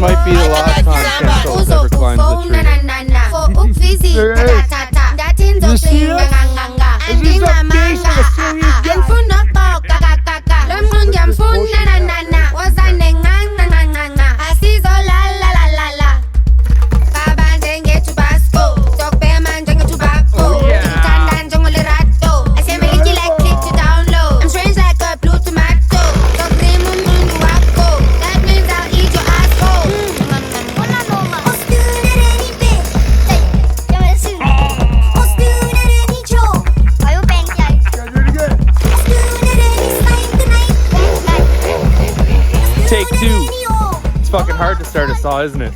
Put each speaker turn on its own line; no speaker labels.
might be the last time Kento's ever climbed the tree.
You see that? This is the base of a serious guy.
Take two. It's fucking hard to start a saw, isn't it?